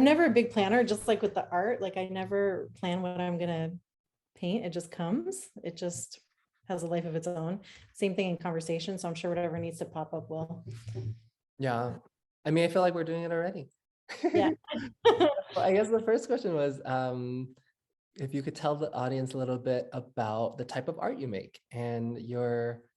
I'm never a big planner, just like with the art. Like I never plan what I'm gonna paint. It just comes. It just has a life of its own. Same thing in conversation. So I'm sure whatever needs to pop up will. Yeah. I mean, I feel like we're doing it already. Yeah. Well, I guess the first question was, if you could tell the audience a little bit about the type of art you make and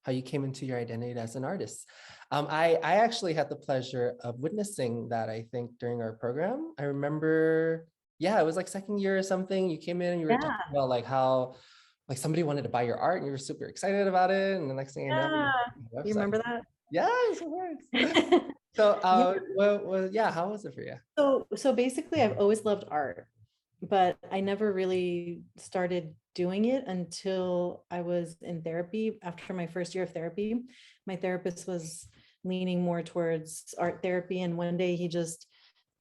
how you came into your identity as an artist. I actually had the pleasure of witnessing that, I think, during our program. I remember, yeah, it was like second year or something. You came in and you were talking about like how like somebody wanted to buy your art and you were super excited about it. And the next thing you know, Yeah. website. You remember that? Yes, of course. So, yeah, how was it for you? So basically I've always loved art, but I never really started doing it until I was in therapy. After my first year of therapy, my therapist was leaning more towards art therapy. And one day he just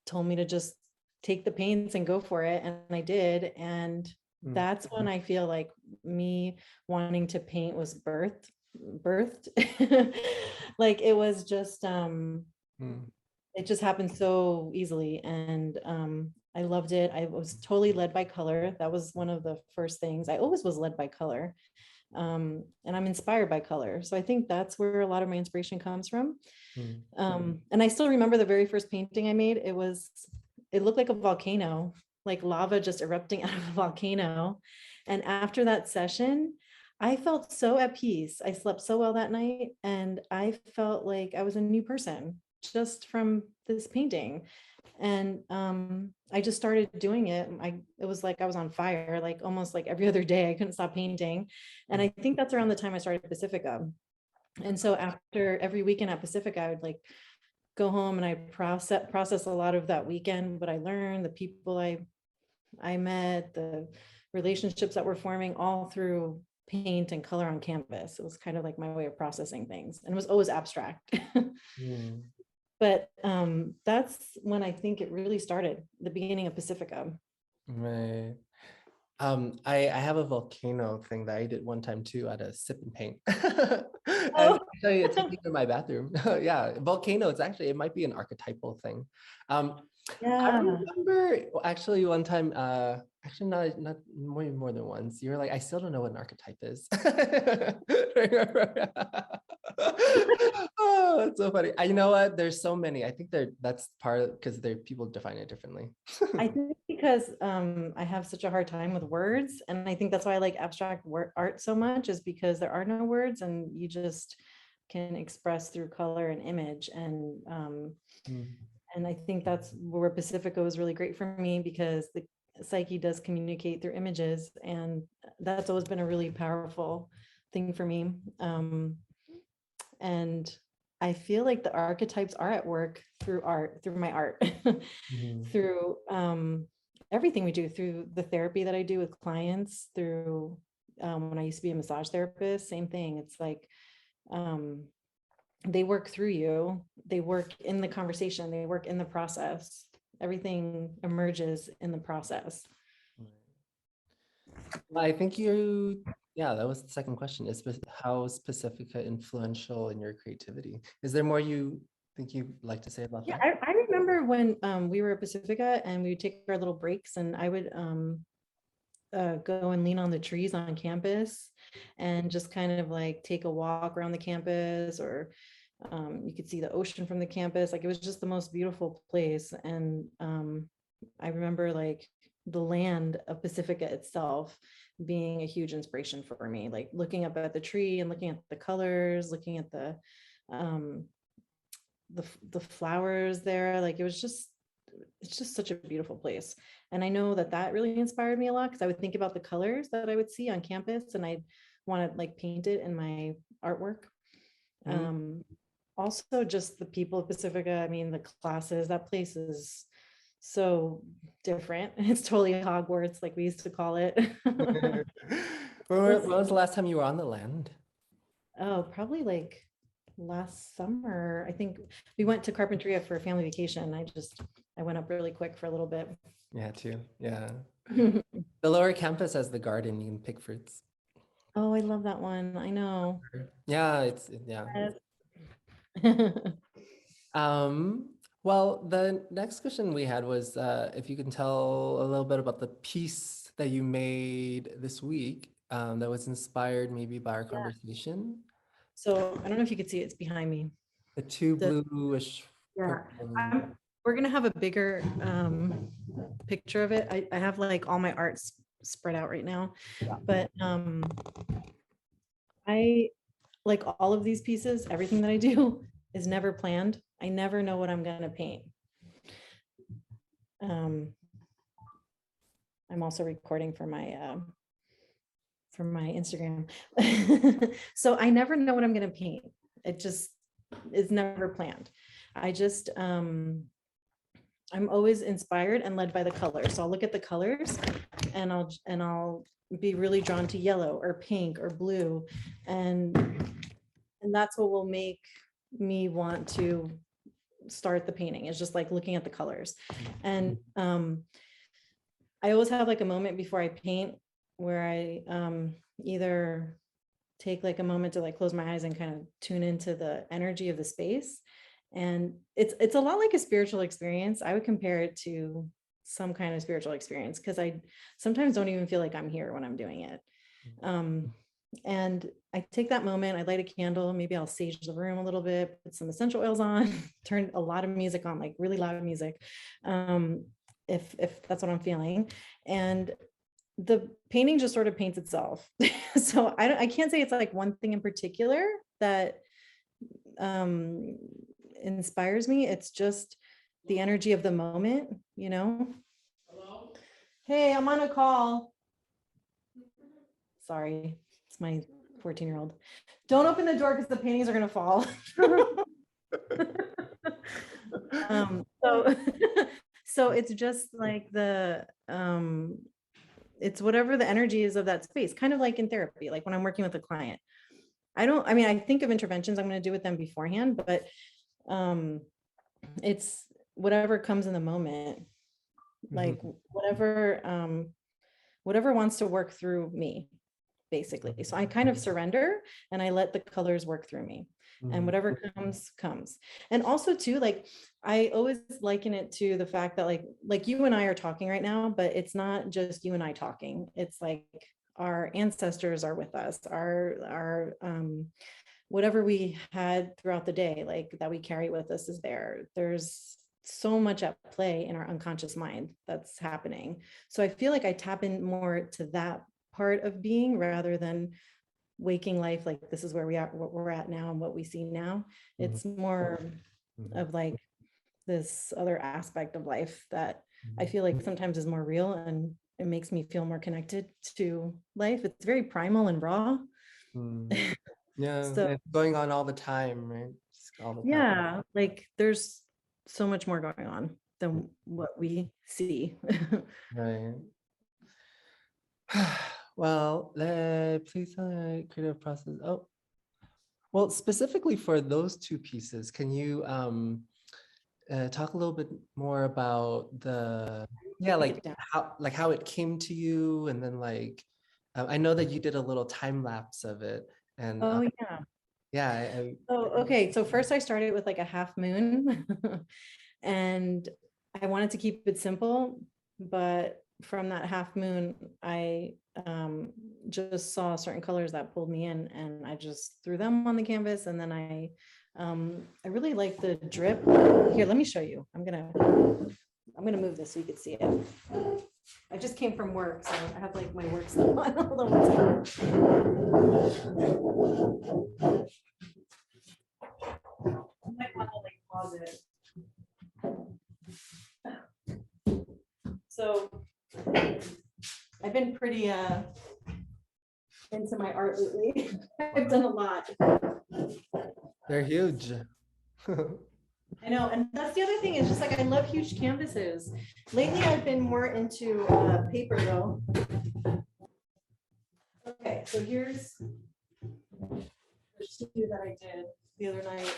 told me to just take the paints and go for it. And I did. And that's when I feel like me wanting to paint was birthed. Like it was just, it just happened so easily. And I loved it. I was totally led by color. That was one of the first things. I always was led by color. And I'm inspired by color. So I think that's where a lot of my inspiration comes from. And I still remember the very first painting I made. It looked like a volcano, like lava just erupting out of a volcano. And after that session, I felt so at peace. I slept so well that night. And I felt like I was a new person just from this painting. And I just started doing it. It was like I was on fire, like almost like every other day. I couldn't stop painting. And I think that's around the time I started Pacifica. And so after every weekend at Pacifica, I would like go home and I process a lot of that weekend, what I learned, the people I met, the relationships that were forming, all through paint and color on canvas. It was kind of like my way of processing things, and it was always abstract. But that's when I think it really started, the beginning of Pacifica. Right. I have a volcano thing that I did one time too at a sip and paint. And Oh. actually it's hanging in my bathroom. Yeah, volcano, it might be an archetypal thing. I remember actually one time, actually not more than once, you were like, I still don't know what an archetype is. Oh, that's so funny. You know what? There's so many. I think that's part because people define it differently. I think because I have such a hard time with words, and I think that's why I like abstract art so much, is because there are no words and you just can express through color and image. And I think that's where Pacifica was really great for me, because the psyche does communicate through images, and that's always been a really powerful thing for me. And I feel like the archetypes are at work through my art, through everything we do, through the therapy that I do with clients, through when I used to be a massage therapist, same thing. It's like they work through you, they work in the conversation, they work in the process. Everything emerges in the process. I think that was the second question. How is Pacifica influential in your creativity? Is there more you think you'd like to say about that? I remember when we were at Pacifica and we would take our little breaks, and I would go and lean on the trees on campus and just kind of like take a walk around the campus, or you could see the ocean from the campus. Like it was just the most beautiful place. And I remember like the land of Pacifica itself being a huge inspiration for me, like looking up at the tree and looking at the colors, looking at the flowers there. Like it's just such a beautiful place. And I know that really inspired me a lot, because I would think about the colors that I would see on campus and I'd want to like paint it in my artwork. Also just the people of Pacifica, I mean, the classes, that place is so different. It's totally Hogwarts, like we used to call it. When was the last time you were on the land? Oh, probably like last summer. I think we went to Carpinteria for a family vacation. I went up really quick for a little bit. Yeah, too. Yeah. The lower campus has the garden. You can pick fruits. Oh, I love that one. I know. Yeah, yeah. Well, the next question we had was if you can tell a little bit about the piece that you made this week that was inspired maybe by our Yeah. conversation. So I don't know if you could see it, it's behind me. The two The bluish Yeah, purple. we're gonna have a bigger picture of it. I have like all my art spread out right now, Yeah. but I like all of these pieces, everything that I do is never planned. I never know what I'm gonna paint. I'm also recording for my Instagram. So I never know what I'm gonna paint. It just is never planned. I just I'm always inspired and led by the colors. So I'll look at the colors and I'll be really drawn to yellow or pink or blue. And that's what will make me want to start the painting. It's just like looking at the colors. And I always have like a moment before I paint where I either take like a moment to like close my eyes and kind of tune into the energy of the space. And it's a lot like a spiritual experience. I would compare it to some kind of spiritual experience because I sometimes don't even feel like I'm here when I'm doing it. And I take that moment, I light a candle, maybe I'll sage the room a little bit, put some essential oils on, turn a lot of music on, like really loud music, if that's what I'm feeling. And the painting just sort of paints itself. So I can't say it's like one thing in particular that inspires me. It's just the energy of the moment, you know? Hello? Hey, I'm on a call. Sorry, it's my 14-year-old. Don't open the door because the paintings are gonna fall. So so it's just like it's whatever the energy is of that space, kind of like in therapy, like when I'm working with a client. I mean, I think of interventions I'm going to do with them beforehand, but it's whatever comes in the moment, like whatever wants to work through me, basically. So I kind of surrender and I let the colors work through me. And whatever comes. And also too, like I always liken it to the fact that like you and I are talking right now, but it's not just you and I talking. It's like our ancestors are with us, our whatever we had throughout the day, like that we carry with us is there. There's so much at play in our unconscious mind that's happening. So I feel like I tap in more to that part of being rather than waking life, like this is where we are, what we're at now and what we see now. It's more of like this other aspect of life that I feel like sometimes is more real and it makes me feel more connected to life. It's very primal and raw. Yeah, So it's going on all the time, right? Just all the time. yeah, like there's so much more going on than what we see. Right. Well, please creative process. Oh, well, specifically for those two pieces, can you talk a little bit more about Break it down. how it came to you, and then like I know that you did a little time lapse of it, and Oh yeah. yeah, Oh, okay. So first I started with like a half moon and I wanted to keep it simple, but from that half moon, I just saw certain colors that pulled me in and I just threw them on the canvas. And then I really like the drip. Here, let me show you. I'm gonna move this so you can see it. I just came from work, so I have like my work stuff on. Hold on one second. I might want to like pause it. So I've been pretty into my art lately. I've done a lot. they're huge. I know, and that's the other thing is just like I love huge canvases. Lately, I've been more into paper though. Okay, so here's the shoe that I did the other night.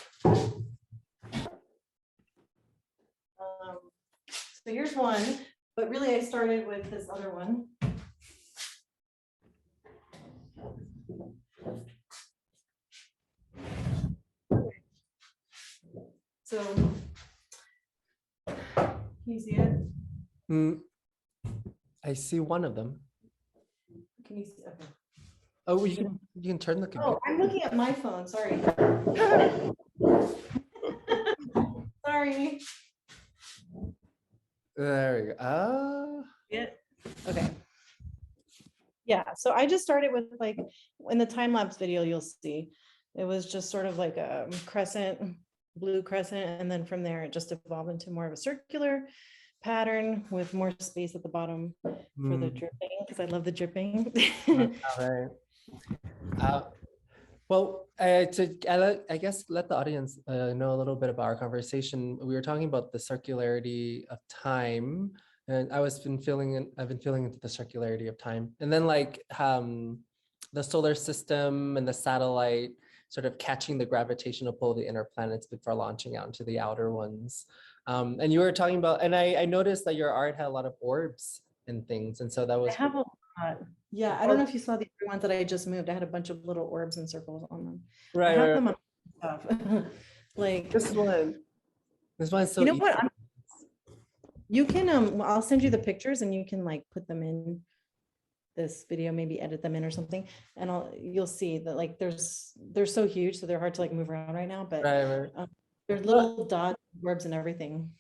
So here's one, but really I started with this other one. So Can you see it? Mm, I see one of them. Can you see? Okay. Oh, you can turn the computer. Oh, I'm looking at my phone. Sorry. Sorry. There we go. Oh, Yeah. Okay. Yeah. So I just started with like in the time lapse video, you'll see it was just sort of like a crescent, blue crescent. And then from there, it just evolved into more of a circular pattern with more space at the bottom for the dripping, because I love the dripping. all right. Well, I guess let the audience know a little bit about our conversation. We were talking about the circularity of time, and I've been feeling into the circularity of time, and then like the solar system and the satellite sort of catching the gravitational pull of the inner planets before launching out into the outer ones. And you were talking about, and I noticed that your art had a lot of orbs and things, and so that I was have a lot. Yeah, I don't know if you saw the other ones that I just moved. I had a bunch of little orbs and circles on them. I right, have right. them on stuff. Like This one's so you know easy. what? You can well, I'll send you the pictures and you can like put them in this video, maybe edit them in or something, and you'll see that like they're so huge, so they're hard to like move around right now, but Right, right. they're little dots, orbs, and everything.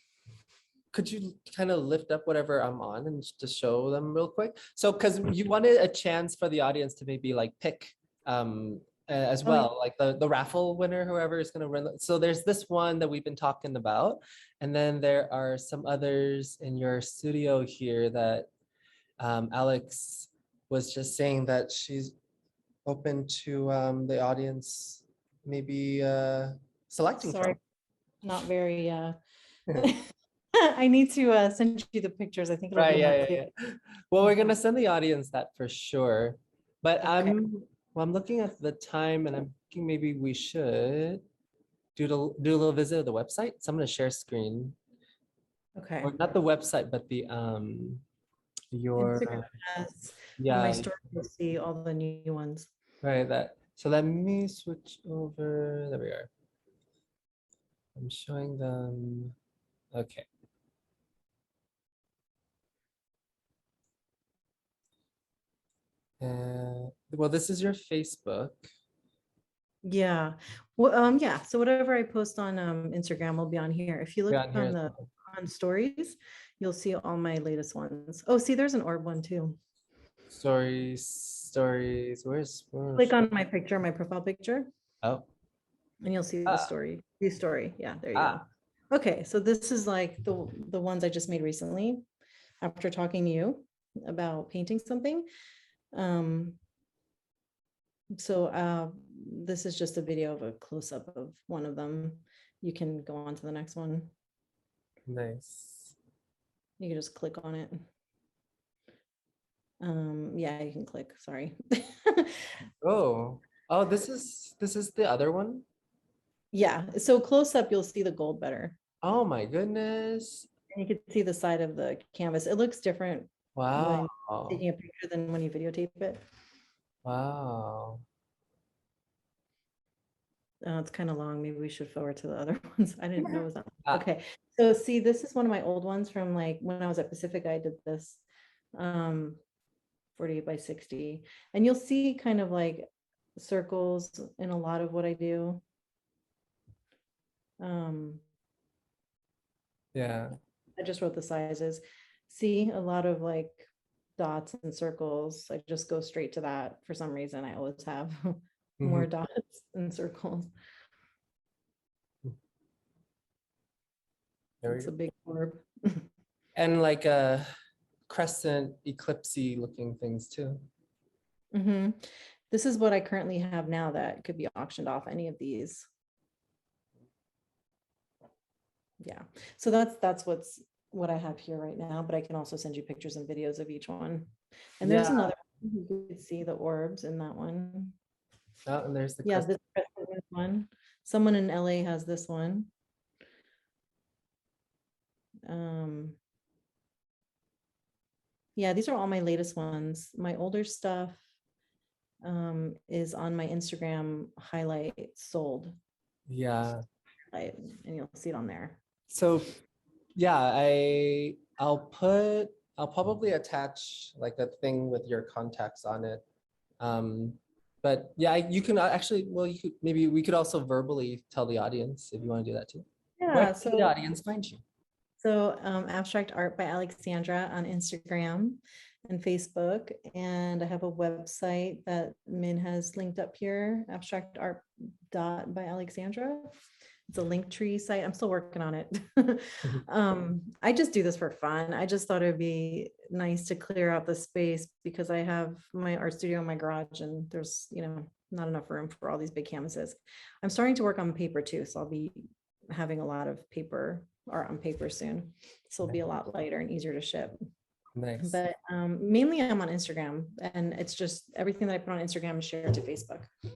Could you kind of lift up whatever I'm on and just show them real quick? So, because you wanted a chance for the audience to maybe like pick as Oh, yeah. well, like the raffle winner, whoever is going to run. So there's this one that we've been talking about, and then there are some others in your studio here that Alex was just saying that she's open to the audience maybe selecting Sorry, from. not very I need to send you the pictures. I think it'll Right, be more yeah, clear. yeah, yeah. Well, we're gonna send the audience that for sure. But Okay. I'm looking at the time and I'm thinking maybe we should do a little visit of the website. So I'm gonna share screen, Okay. or not the website, but the Instagram your has on my yeah, story, you'll see all the new ones. right, that. So let me switch over. There we are. I'm showing them. Okay. Well, this is your Facebook. Yeah. Well, yeah. So whatever I post on Instagram will be on here. If you look Yeah, on here on as the well. on stories, you'll see all my latest ones. Oh, see, there's an orb one too. Stories. Where's Click on my picture, my profile picture, oh and you'll see the ah story. The story. Yeah, there you go. ah Okay, so this is like the ones I just made recently after talking to you about painting something. Um, so this is just a video of a close-up of one of them. You can go on to the next one. nice. You can just click on it. Yeah, you can click, sorry. Oh, this is the other one. Yeah, so close up, you'll see the gold better. Oh my goodness. And you can see the side of the canvas. It looks different Wow. when taking a picture than when you videotape it. Wow. It's kind of long. Maybe we should forward to the other ones. I didn't know it was that. Ah, Okay, so see, this is one of my old ones from like when I was at Pacifica. I did this 48 by 60, and you'll see kind of like circles in a lot of what I do. yeah. I just wrote the sizes. See a lot of like dots and circles. I just go straight to that for some reason. I always have more Mhm. dots and circles. There we It's go. a big orb. And like crescent eclipsey looking things too. Hmm. This is what I currently have now that could be auctioned off, any of these. Yeah, so that's what I have here right now, but I can also send you pictures and videos of each one. And there's Yeah. another one, you could see the orbs in that one. Oh, and there's the Yeah, crescent. this one. Someone in LA has this one. Yeah, these are all my latest ones. My older stuff is on my Instagram highlight sold, Yeah. and you'll see it on there. So Yeah, I'll probably attach like a thing with your contacts on it. But yeah, you can actually, well, you could, maybe we could also verbally tell the audience if you want to do that too. Where Yeah, can the audience find you? Abstract Art by Alexandra on Instagram and Facebook. And I have a website that Min has linked up here, abstract art dot by Alexandra. It's a link tree site. I'm still working on it. I just do this for fun. I just thought it'd be nice to clear out the space because I have my art studio in my garage and there's, not enough room for all these big canvases. I'm starting to work on paper too, so I'll be having a lot of paper art on paper soon. So it'll be a lot lighter and easier to ship. Nice. But mainly I'm on Instagram, and it's just everything that I put on Instagram is shared to Facebook.